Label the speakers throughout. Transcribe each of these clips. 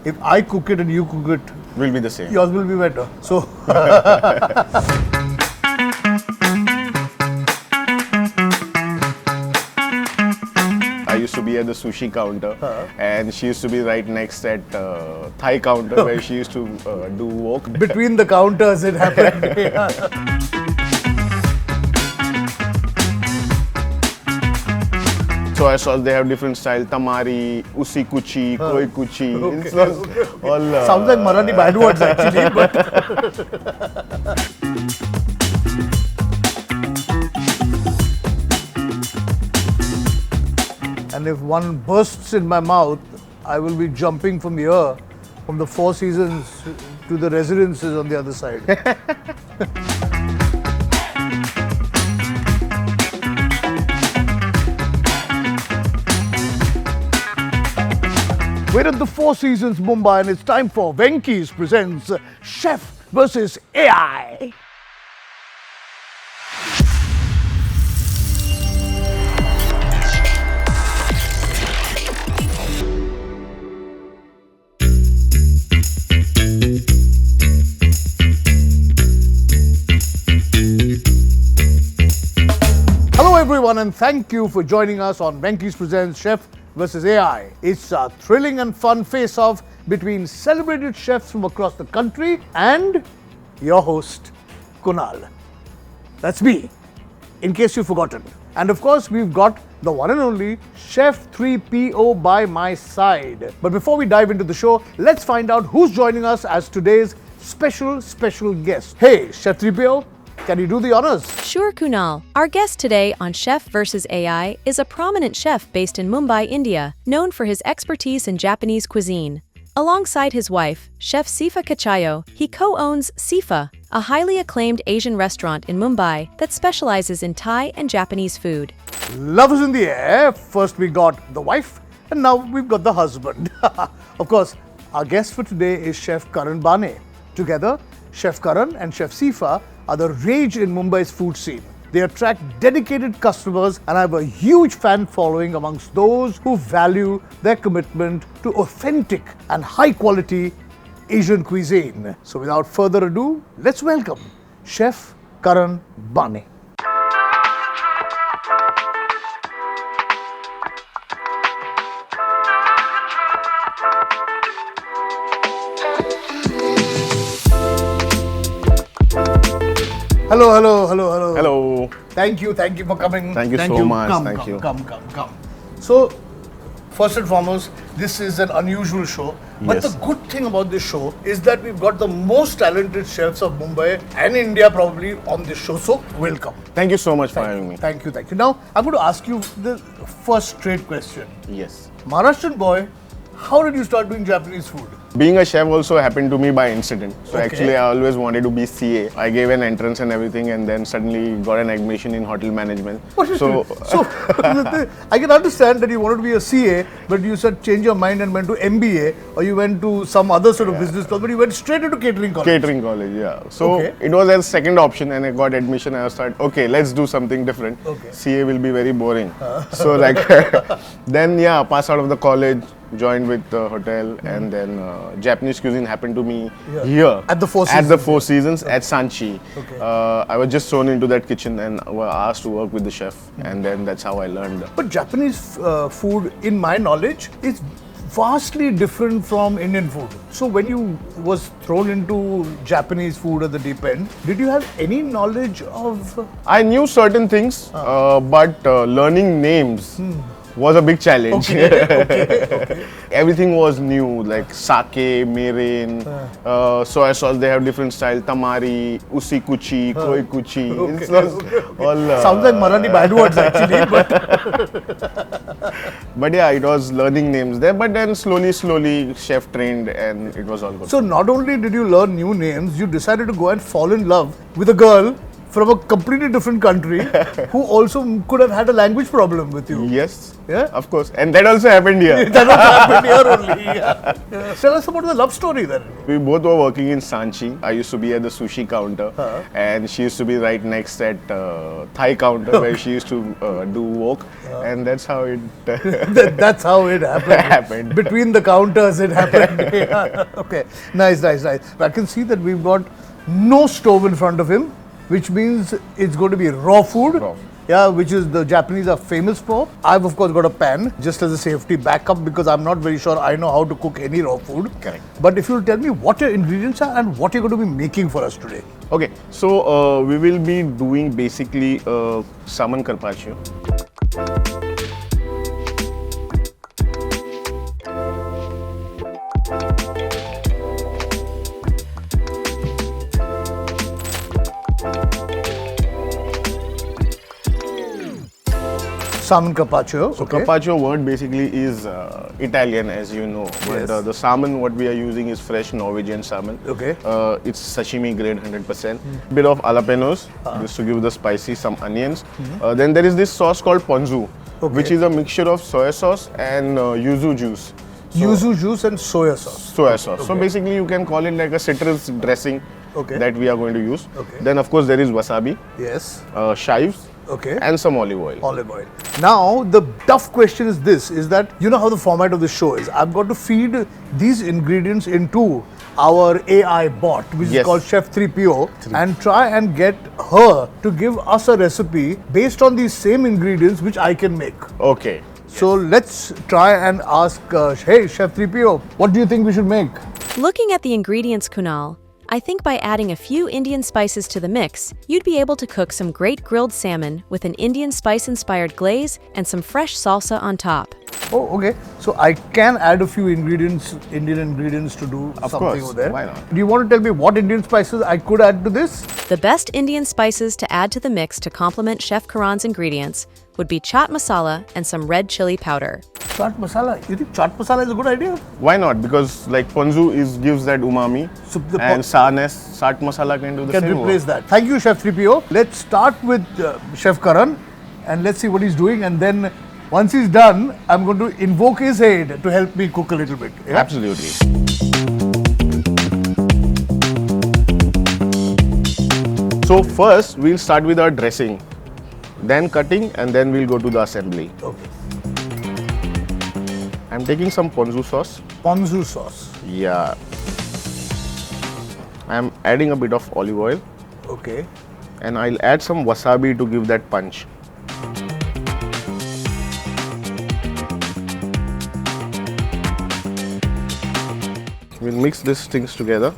Speaker 1: if I cook it and you cook it,
Speaker 2: Will be the same.
Speaker 1: yours will be better. So,
Speaker 2: I used to be at the sushi counter, and she used to be right next at Thai counter where she used to do wok.
Speaker 1: between the counters it happened.
Speaker 2: So I saw they have different style: tamari, usi kuchi, koi kuchi. It's all.
Speaker 1: Sounds like Marathi bad words actually, but and if one bursts in my mouth, I will be jumping from here, from the Four Seasons to the residences on the other side. We're at the Four Seasons Mumbai and it's time for Venky's presents Chef versus AI. Hello everyone and thank you for joining us on Venky's presents Chef versus AI. It's a thrilling and fun face-off between celebrated chefs from across the country and your host, Kunal. That's me, in case you've forgotten. And of course, we've got the one and only Chef 3PO by my side. But before we dive into the show, let's find out who's joining us as today's special guest. Hey, Chef 3PO, can you do the honors?
Speaker 3: Sure, Kunal. Our guest today on Chef vs. AI is a prominent chef based in Mumbai, India, known for his expertise in Japanese cuisine. Alongside his wife, Chef Seefah Kachayo, he co-owns Seefah, a highly acclaimed Asian restaurant in Mumbai that specializes in Thai and Japanese food.
Speaker 1: Love is in the air. First we got the wife and now we've got the husband. Of course, our guest for today is Chef Karan Bane. Together, Chef Karan and Chef Seefah are the rage in Mumbai's food scene. They attract dedicated customers and have a huge fan following amongst those who value their commitment to authentic and high quality Asian cuisine. So without further ado, let's welcome Chef Karan Bane. Hello.
Speaker 2: Hello.
Speaker 1: Thank you for coming.
Speaker 2: Thank you so much.
Speaker 1: Come. So, first and foremost, this is an unusual show. But
Speaker 2: Yes.
Speaker 1: the good thing about this show is that we've got the most talented chefs of Mumbai and India probably on this show. So, welcome.
Speaker 2: Thank you so much for having me.
Speaker 1: Thank you. Now, I'm going to ask you the first straight question.
Speaker 2: Yes.
Speaker 1: Maharashtrian boy, how did you start doing Japanese food?
Speaker 2: Being a chef also happened to me by incident. So
Speaker 1: Okay.
Speaker 2: actually I always wanted to be CA. I gave an entrance and everything and then suddenly got an admission in hotel management. So
Speaker 1: I can understand that you wanted to be a CA, but you said change your mind and went to MBA, or you went to some other sort of business class, but you went straight into catering college.
Speaker 2: catering college, yeah. So
Speaker 1: Okay.
Speaker 2: it was a second option and I got admission and I started, okay, let's do something different.
Speaker 1: Okay.
Speaker 2: CA will be very boring. So like, then yeah, pass out of the college, joined with the hotel and then Japanese cuisine happened to me here.
Speaker 1: At the Four
Speaker 2: At the
Speaker 1: Seasons,
Speaker 2: Four Seasons at Sanchi.
Speaker 1: Okay.
Speaker 2: I was just thrown into that kitchen and were asked to work with the chef and then that's how I learned.
Speaker 1: But Japanese food, in my knowledge, is vastly different from Indian food. So when you was thrown into Japanese food at the deep end, did you have any knowledge of...
Speaker 2: I knew certain things, but learning names was a big challenge.
Speaker 1: Okay.
Speaker 2: Everything was new, like sake, mirin, soy sauce. They have different style: tamari, usi kuchi, koi kuchi. It's all.
Speaker 1: Sounds like Marathi bad words actually, but...
Speaker 2: But yeah, it was learning names there. But then slowly, chef trained, and it was all good.
Speaker 1: So not only did you learn new names, you decided to go and fall in love with a girl from a completely different country who also could have had a language problem with you.
Speaker 2: Yes.
Speaker 1: Yeah?
Speaker 2: Of course. And that also happened here.
Speaker 1: That also happened here only. Yeah. Tell us about the love story then.
Speaker 2: We both were working in Sanchi. I used to be at the sushi counter, and she used to be right next at Thai counter where she used to do wok, and that's how it
Speaker 1: That's how it happened. Between the counters, it happened. Yeah. Okay, nice. I can see that we've got no stove in front of him, which means it's going to be raw food.
Speaker 2: Raw.
Speaker 1: Yeah, which is the Japanese are famous for. I've of course got a pan just as a safety backup because I'm not very sure I know how to cook any raw food.
Speaker 2: Correct.
Speaker 1: But if you'll tell me what your ingredients are and what you're going to be making for us today.
Speaker 2: Okay, so we will be doing basically Salmon Carpaccio.
Speaker 1: Salmon Carpaccio.
Speaker 2: So Carpaccio word basically is Italian, as you know, but
Speaker 1: Yes.
Speaker 2: the salmon what we are using is fresh Norwegian salmon.
Speaker 1: Okay.
Speaker 2: It's sashimi grade 100%. Bit of jalapenos just to give the spicy, some onions. Then there is this sauce called ponzu, which is a mixture of soy sauce and yuzu juice.
Speaker 1: Yuzu juice and soya sauce.
Speaker 2: Soya sauce. So basically you can call it like a citrus dressing that we are going to use.
Speaker 1: Okay.
Speaker 2: Then of course there is wasabi,
Speaker 1: Yes.
Speaker 2: chives,
Speaker 1: Okay.
Speaker 2: and some olive oil.
Speaker 1: Olive oil. Now, the tough question is this, is that you know how the format of the show is. I've got to feed these ingredients into our AI bot, which is
Speaker 2: Yes.
Speaker 1: called Chef 3PO, and try and get her to give us a recipe based on these same ingredients which I can make.
Speaker 2: Okay.
Speaker 1: So let's try and ask, hey, Chef 3PO, what do you think we should make?
Speaker 3: Looking at the ingredients, Kunal, I think by adding a few Indian spices to the mix, you'd be able to cook some great grilled salmon with an Indian spice-inspired glaze and some fresh salsa on top.
Speaker 1: Oh, okay. So I can add a few ingredients, Indian ingredients to do
Speaker 2: Of
Speaker 1: something
Speaker 2: course.
Speaker 1: over there.
Speaker 2: Why not?
Speaker 1: Do you want to tell me what Indian spices I could add to this?
Speaker 3: The best Indian spices to add to the mix to complement Chef Karan's ingredients would be chaat masala and some red chili powder.
Speaker 1: Chaat masala. You think chaat masala is a good idea?
Speaker 2: Why not? Because like ponzu gives that umami,
Speaker 1: So the
Speaker 2: and saaness, chaat masala can do the
Speaker 1: can
Speaker 2: same
Speaker 1: replace
Speaker 2: work.
Speaker 1: that. Thank you, Chef 3PO. Let's start with Chef Karan and let's see what he's doing. And then once he's done, I'm going to invoke his aid to help me cook a little bit. Yeah?
Speaker 2: Absolutely. So first we'll start with our dressing, then cutting, and then we'll go to the assembly.
Speaker 1: Okay.
Speaker 2: I'm taking some ponzu sauce.
Speaker 1: Ponzu sauce.
Speaker 2: Yeah. I'm adding a bit of olive oil,
Speaker 1: Okay.
Speaker 2: and I'll add some wasabi to give that punch. We'll mix these things together.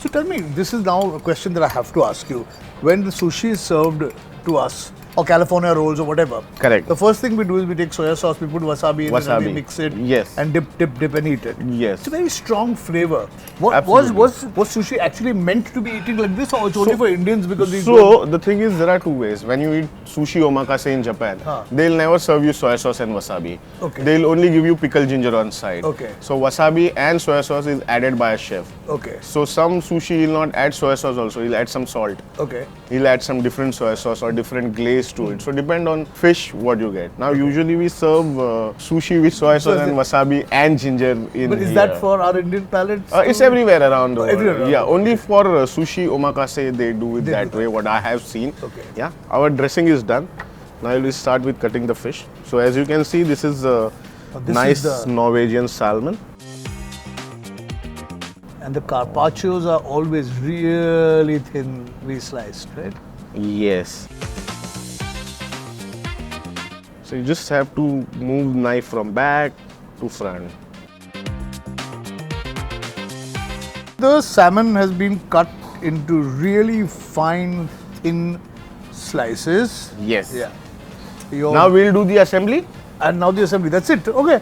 Speaker 1: So tell me, this is now a question that I have to ask you. When the sushi is served to us, or California rolls or whatever.
Speaker 2: Correct.
Speaker 1: The first thing we do is we take soya sauce, we put wasabi in it and we
Speaker 2: Wasabi.
Speaker 1: mix it.
Speaker 2: Yes.
Speaker 1: And dip and eat it.
Speaker 2: Yes.
Speaker 1: It's a very strong flavor. Was
Speaker 2: Absolutely.
Speaker 1: sushi actually meant to be eating like this, or it's only for Indians because we
Speaker 2: So the thing is, there are two ways. When you eat sushi omakase in Japan, they'll never serve you soy sauce and wasabi.
Speaker 1: Okay.
Speaker 2: They'll only give you pickled ginger on side.
Speaker 1: Okay.
Speaker 2: So wasabi and soy sauce is added by a chef.
Speaker 1: Okay.
Speaker 2: So some sushi will not add soy sauce also. He'll add some salt.
Speaker 1: Okay.
Speaker 2: He'll add some different soy sauce or different glaze to it. So depend on fish what you get. Now usually we serve sushi with soy sauce and wasabi and ginger in.
Speaker 1: But is
Speaker 2: here.
Speaker 1: that for our Indian palates?
Speaker 2: It's everywhere around the world.
Speaker 1: everywhere around
Speaker 2: Yeah,
Speaker 1: the world.
Speaker 2: only for sushi omakase they do it
Speaker 1: They
Speaker 2: that
Speaker 1: do
Speaker 2: way, what I have seen.
Speaker 1: Okay.
Speaker 2: Yeah, our dressing is done. Now we'll start with cutting the fish. So as you can see, this is
Speaker 1: this
Speaker 2: nice
Speaker 1: is the-
Speaker 2: Norwegian salmon.
Speaker 1: And the carpaccios are always really thinly sliced, right?
Speaker 2: Yes. So you just have to move knife from back to front.
Speaker 1: The salmon has been cut into really fine, thin slices.
Speaker 2: Yes.
Speaker 1: Yeah.
Speaker 2: Now we'll do the assembly.
Speaker 1: And now the assembly. That's it. Okay.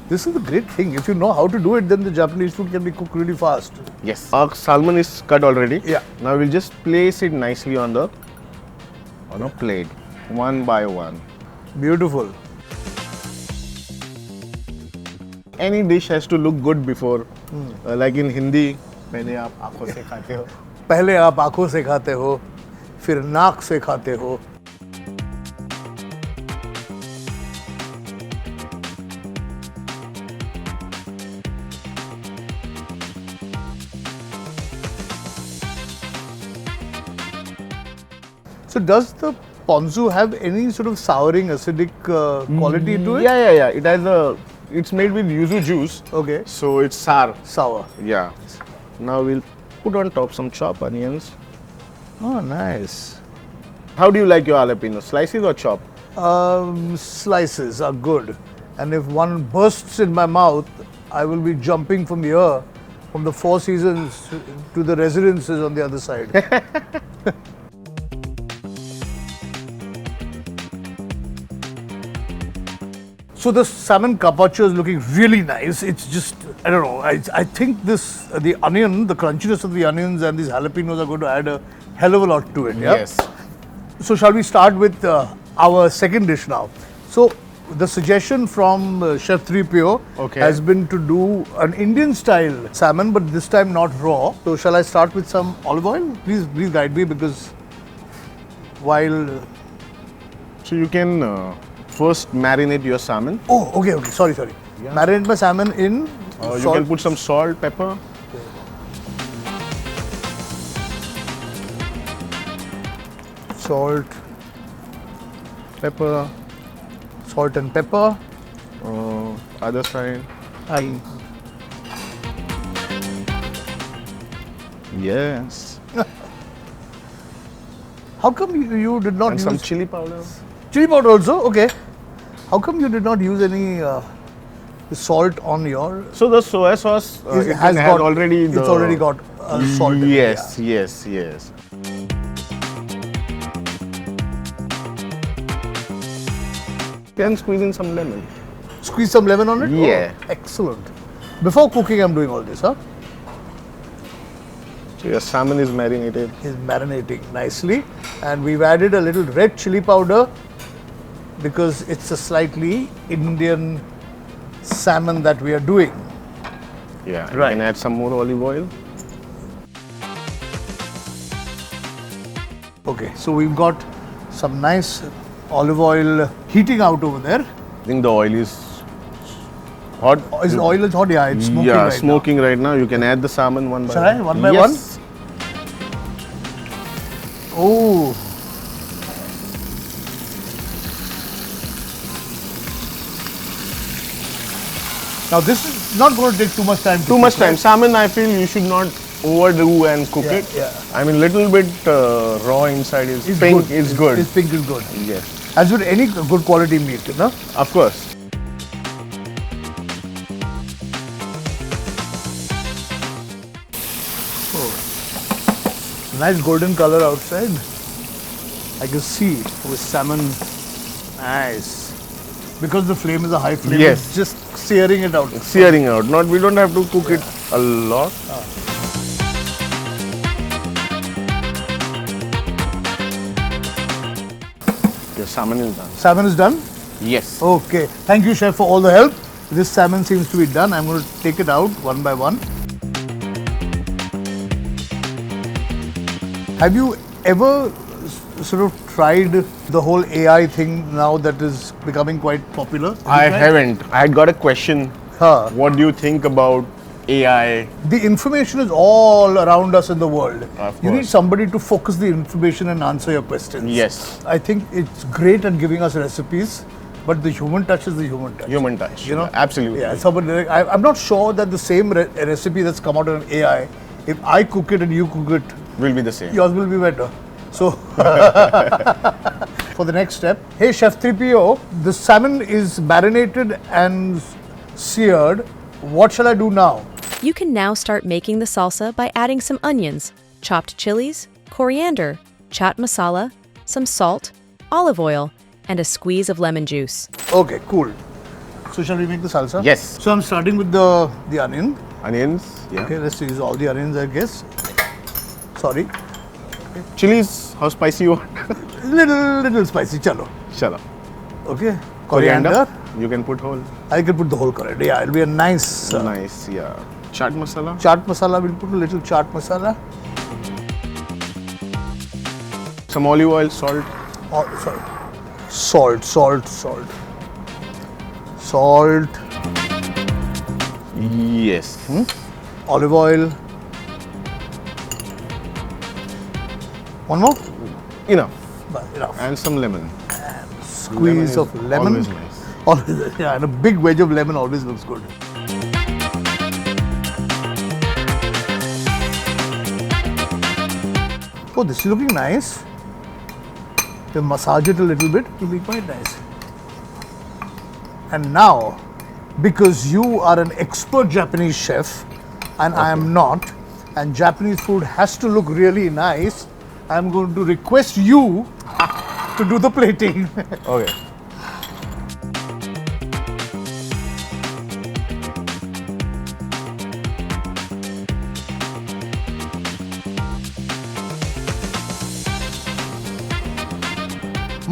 Speaker 1: This is the great thing. If you know how to do it, then the Japanese food can be cooked really fast.
Speaker 2: Yes. Our salmon is cut already.
Speaker 1: Yeah.
Speaker 2: Now we'll just place it nicely on a plate, one by one.
Speaker 1: Beautiful.
Speaker 2: Any dish has to look good before. Like in Hindi, पहले आप आँखों से खाते हो.
Speaker 1: पहले आप आँखों से खाते हो, फिर नाक से खाते हो. So does the ponzu have any sort of souring, acidic quality to it?
Speaker 2: Yeah. It has it's made with yuzu juice.
Speaker 1: Okay.
Speaker 2: So it's sour.
Speaker 1: Sour.
Speaker 2: Yeah. Now we'll put on top some chopped onions.
Speaker 1: Oh, nice.
Speaker 2: How do you like your jalapeno? Slices or chop?
Speaker 1: Slices are good. And if one bursts in my mouth, I will be jumping from here, from the Four Seasons to the residences on the other side. So the salmon carpaccio is looking really nice. It's just, I don't know, I think the onion, the crunchiness of the onions and these jalapenos are going to add a hell of a lot to it. Yeah?
Speaker 2: Yes.
Speaker 1: So shall we start with our second dish now? So the suggestion from Chef 3PO has been to do an Indian style salmon, but this time not raw. So shall I start with some olive oil? Please guide me, because while...
Speaker 2: So you can first marinate your salmon.
Speaker 1: Oh, okay. Sorry. Yeah. Marinate my salmon in
Speaker 2: You
Speaker 1: salt.
Speaker 2: can put some salt, pepper.
Speaker 1: Salt, pepper, salt and pepper.
Speaker 2: Other side. Yes.
Speaker 1: How come you did not
Speaker 2: And
Speaker 1: use
Speaker 2: some chili powder.
Speaker 1: chili powder also? Okay. How come you did not use any salt on your?
Speaker 2: So the soy sauce
Speaker 1: It's already got salt. in it,
Speaker 2: Yes,
Speaker 1: yeah.
Speaker 2: yes. Can squeeze in some lemon.
Speaker 1: Squeeze some lemon on it?
Speaker 2: Yeah.
Speaker 1: Oh, excellent. Before cooking, I'm doing all this, huh?
Speaker 2: So your salmon is marinated.
Speaker 1: Is marinating nicely. And we've added a little red chili powder because it's a slightly Indian salmon that we are doing.
Speaker 2: Yeah.
Speaker 1: Right.
Speaker 2: You can add some more olive oil.
Speaker 1: Okay, so we've got some nice olive oil heating out over there.
Speaker 2: I think the oil is hot.
Speaker 1: Is the oil hot? Yeah, it's smoking
Speaker 2: Yeah,
Speaker 1: right
Speaker 2: smoking right now. You can add the salmon one by
Speaker 1: Shall
Speaker 2: one.
Speaker 1: I? One by
Speaker 2: Yes.
Speaker 1: one? Oh. Now this is not going to take too much time.
Speaker 2: Too much time. Salmon, I feel you should not overdo and cook it.
Speaker 1: Yeah.
Speaker 2: I mean, little bit raw inside is
Speaker 1: It's
Speaker 2: pink.
Speaker 1: good.
Speaker 2: It's good.
Speaker 1: It's pink is good.
Speaker 2: Yes.
Speaker 1: As with any good quality meat, you know?
Speaker 2: Of course.
Speaker 1: Nice golden color outside. I can see with salmon. Nice. Because the flame is a high flame,
Speaker 2: Yes.
Speaker 1: it's just searing it out.
Speaker 2: Searing out. Not. We don't have to cook it a lot. Your salmon is done.
Speaker 1: Salmon is done?
Speaker 2: Yes.
Speaker 1: Okay. Thank you, Chef, for all the help. This salmon seems to be done. I'm going to take it out one by one. Have you ever sort of tried the whole AI thing now that is becoming quite popular? Have you
Speaker 2: I
Speaker 1: tried?
Speaker 2: haven't. I had got a question.
Speaker 1: Huh.
Speaker 2: What do you think about AI?
Speaker 1: The information is all around us in the world.
Speaker 2: Of
Speaker 1: You need
Speaker 2: course.
Speaker 1: somebody to focus the information and answer your questions.
Speaker 2: Yes.
Speaker 1: I think it's great at giving us recipes, but the human touch is the human touch.
Speaker 2: Human touch.
Speaker 1: You know?
Speaker 2: Absolutely.
Speaker 1: Yeah, somebody, I'm not sure that the same recipe that's come out on AI, if I cook it and you cook it,
Speaker 2: Will be the same.
Speaker 1: yours will be better. So, for the next step, hey Chef 3PO, the salmon is marinated and seared. What shall I do now?
Speaker 3: You can now start making the salsa by adding some onions, chopped chilies, coriander, chaat masala, some salt, olive oil, and a squeeze of lemon juice.
Speaker 1: Okay, cool. So shall we make the salsa?
Speaker 2: Yes.
Speaker 1: So I'm starting with the onion.
Speaker 2: Onions. Yeah.
Speaker 1: Okay, let's use all the onions, I guess. Sorry.
Speaker 2: Chilies. How spicy you want?
Speaker 1: Little spicy, chalo.
Speaker 2: Shala.
Speaker 1: Okay. Coriander.
Speaker 2: You can put whole.
Speaker 1: I can put the whole coriander. Yeah, it'll be a nice
Speaker 2: Nice. Yeah. Chaat masala.
Speaker 1: chaat masala. We'll put a little chaat masala.
Speaker 2: some olive oil, salt.
Speaker 1: Oh, sorry. Salt.
Speaker 2: Yes.
Speaker 1: Olive oil. One more?
Speaker 2: Enough.
Speaker 1: Enough.
Speaker 2: And some lemon.
Speaker 1: Squeeze of lemon.
Speaker 2: Always nice.
Speaker 1: Always, yeah, and a big wedge of lemon always looks good. Oh, this is looking nice. You massage it a little bit, it'll be quite nice. And now, because you are an expert Japanese chef and I am not, and Japanese food has to look really nice, I'm going to request you to do the plating.
Speaker 2: Okay.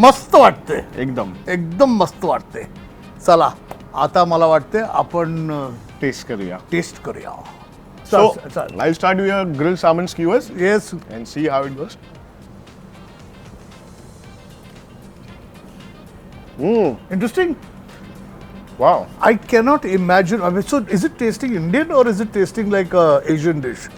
Speaker 1: मस्त वाटते
Speaker 2: एकदम
Speaker 1: मस्त वाटते चला आता मला वाटते आपण
Speaker 2: टेस्ट करूया.
Speaker 1: टेस्ट करूया
Speaker 2: So,
Speaker 1: चल
Speaker 2: I'll start with your grilled salmon skewers
Speaker 1: yes
Speaker 2: and see how it goes.
Speaker 1: Interesting
Speaker 2: Wow.
Speaker 1: I cannot imagine. I mean, so is it tasting Indian or is it tasting like a Asian dish?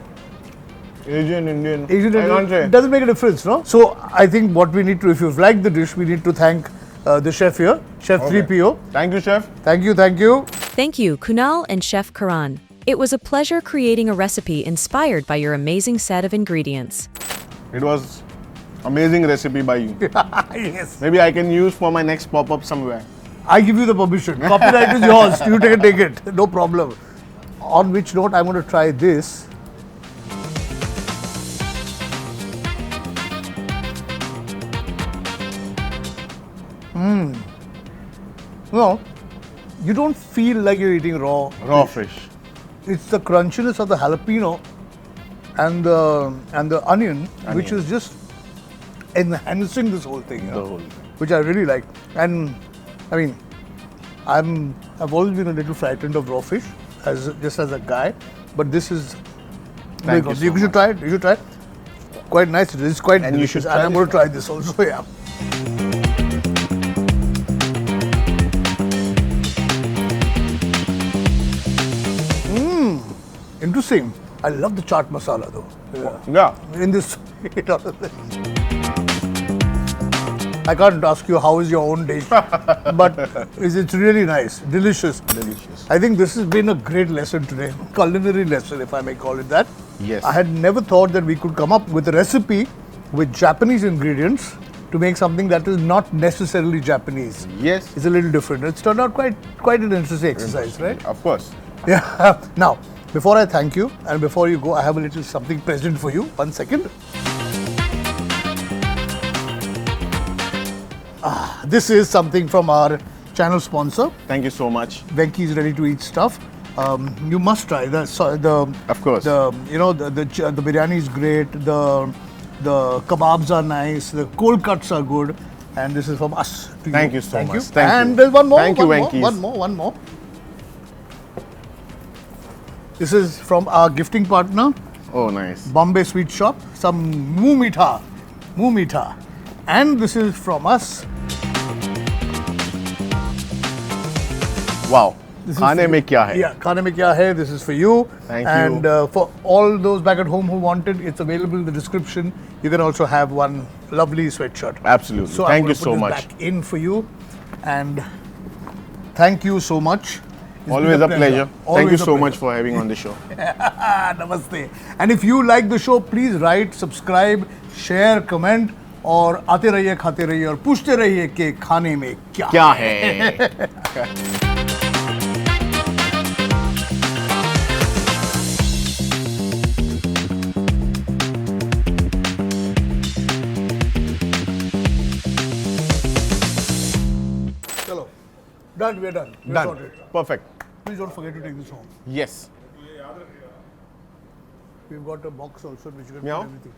Speaker 2: Asian, Indian.
Speaker 1: Asian
Speaker 2: I can't say.
Speaker 1: it doesn't make a difference, no? So I think what we need to, if you've liked the dish, we need to thank the chef here, Chef
Speaker 2: Okay.
Speaker 1: 3PO.
Speaker 2: Thank you, chef.
Speaker 1: Thank you, thank you.
Speaker 3: Thank you, Kunal and Chef Karan. It was a pleasure creating a recipe inspired by your amazing set of ingredients.
Speaker 2: It was amazing recipe by you.
Speaker 1: Yes.
Speaker 2: Maybe I can use for my next pop-up somewhere.
Speaker 1: I give you the permission. Copyright is yours. You take it. No problem. On which note, I'm going to try this. No, you don't feel like you're eating raw
Speaker 2: Fish.
Speaker 1: It's the crunchiness of the jalapeno and the onion, which is just enhancing this whole thing. You know,
Speaker 2: The whole thing.
Speaker 1: which I really like. And I mean, I've always been a little frightened of raw fish, just as a guy. But this is very
Speaker 2: Thank
Speaker 1: good.
Speaker 2: you so
Speaker 1: should try it. You should try it. Quite nice. It is quite
Speaker 2: And you
Speaker 1: delicious.
Speaker 2: should
Speaker 1: And
Speaker 2: try
Speaker 1: I'm
Speaker 2: this
Speaker 1: going to try this also. Yeah. Interesting. I love the chaat masala though.
Speaker 2: Yeah.
Speaker 1: In this, I can't ask you how is your own dish, but it's really nice, delicious.
Speaker 2: Delicious.
Speaker 1: I think this has been a great lesson today, culinary lesson, if I may call it that.
Speaker 2: Yes.
Speaker 1: I had never thought that we could come up with a recipe with Japanese ingredients to make something that is not necessarily Japanese.
Speaker 2: Yes.
Speaker 1: It's a little different. It's turned out quite an interesting exercise, right?
Speaker 2: Of course.
Speaker 1: Yeah. Now, before I thank you and before you go, I have a little something present for you. 1 second. This is something from our channel sponsor.
Speaker 2: Thank you so much.
Speaker 1: Venky is ready to eat stuff. You must try the.
Speaker 2: Of course.
Speaker 1: The biryani is great. The kebabs are nice. The cold cuts are good. And this is from us. To
Speaker 2: Thank you so much. Thank
Speaker 1: and
Speaker 2: you.
Speaker 1: there's one more.
Speaker 2: Thank you,
Speaker 1: one more,
Speaker 2: Venky.
Speaker 1: one more. This is from our gifting partner,
Speaker 2: Oh, nice.
Speaker 1: Bombay Sweet Shop. Some moo meetha. And this is from us.
Speaker 2: Wow.
Speaker 1: This is
Speaker 2: Khaane
Speaker 1: for
Speaker 2: mein
Speaker 1: you.
Speaker 2: kya hai?
Speaker 1: Yeah, Khaane mein kya hai? This is for you.
Speaker 2: Thank
Speaker 1: and
Speaker 2: you.
Speaker 1: For all those back at home who want it, it's available in the description. You can also have one lovely sweatshirt.
Speaker 2: Absolutely.
Speaker 1: So
Speaker 2: Thank
Speaker 1: I'm
Speaker 2: you
Speaker 1: going to
Speaker 2: so
Speaker 1: put this
Speaker 2: much.
Speaker 1: back in for you. And thank you so much. It's
Speaker 2: Always
Speaker 1: been
Speaker 2: a pleasure. Thank
Speaker 1: Always
Speaker 2: you
Speaker 1: a
Speaker 2: so
Speaker 1: pleasure.
Speaker 2: much for having on the show.
Speaker 1: Namaste. And if you like the show, please write, subscribe, share, comment और आते रहिए खाते रहिए और पूछते रहिए कि खाने में क्या
Speaker 2: क्या है?
Speaker 1: चलो done, we're done. We're
Speaker 2: Done.
Speaker 1: sorted.
Speaker 2: Perfect.
Speaker 1: Please don't forget to take this home.
Speaker 2: Yes.
Speaker 1: We've got a box also in which you can
Speaker 2: Meow.
Speaker 1: put everything.